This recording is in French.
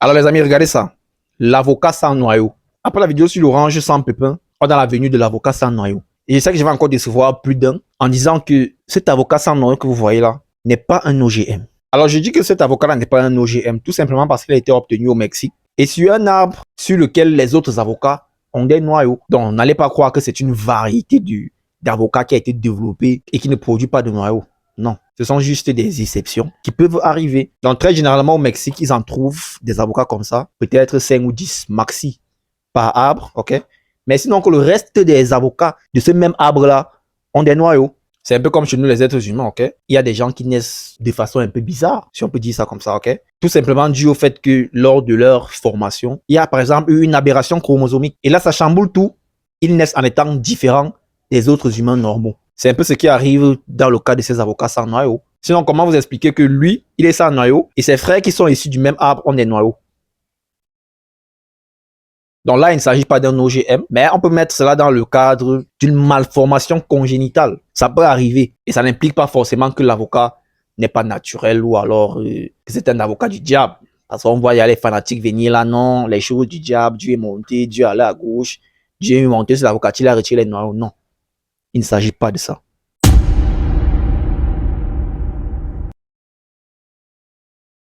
Alors les amis, regardez ça. L'avocat sans noyau. Après la vidéo sur l'orange sans pépin, on est dans la venue de l'avocat sans noyau. Et je sais que je vais encore décevoir plus d'un en disant que cet avocat sans noyau que vous voyez là n'est pas un OGM. Alors je dis que cet avocat-là n'est pas un OGM tout simplement parce qu'il a été obtenu au Mexique et sur un arbre sur lequel les autres avocats ont des noyaux. Donc n'allez pas croire que c'est une variété d'avocats qui a été développée et qui ne produit pas de noyaux. Non, ce sont juste des exceptions qui peuvent arriver. Donc très généralement au Mexique, ils en trouvent des avocats comme ça, peut-être 5 ou 10 maxi par arbre, ok? Mais sinon que le reste des avocats de ce même arbre-là ont des noyaux. C'est un peu comme chez nous les êtres humains, ok? Il y a des gens qui naissent de façon un peu bizarre, si on peut dire ça comme ça, ok? Tout simplement dû au fait que lors de leur formation, il y a par exemple eu une aberration chromosomique. Et là, ça chamboule tout. Ils naissent en étant différents des autres humains normaux. C'est un peu ce qui arrive dans le cas de ces avocats sans noyau. Sinon, comment vous expliquer que lui, il est sans noyau et ses frères qui sont issus du même arbre ont des noyaux? Donc là, il ne s'agit pas d'un OGM, mais on peut mettre cela dans le cadre d'une malformation congénitale. Ça peut arriver et ça n'implique pas forcément que l'avocat n'est pas naturel ou alors que c'est un avocat du diable. Parce qu'on voit y a les fanatiques venir là, non, les choses du diable, Dieu est monté, Dieu est allé à gauche, Dieu est monté sur l'avocat, il a retiré les noyaux. Non, il ne s'agit pas de ça.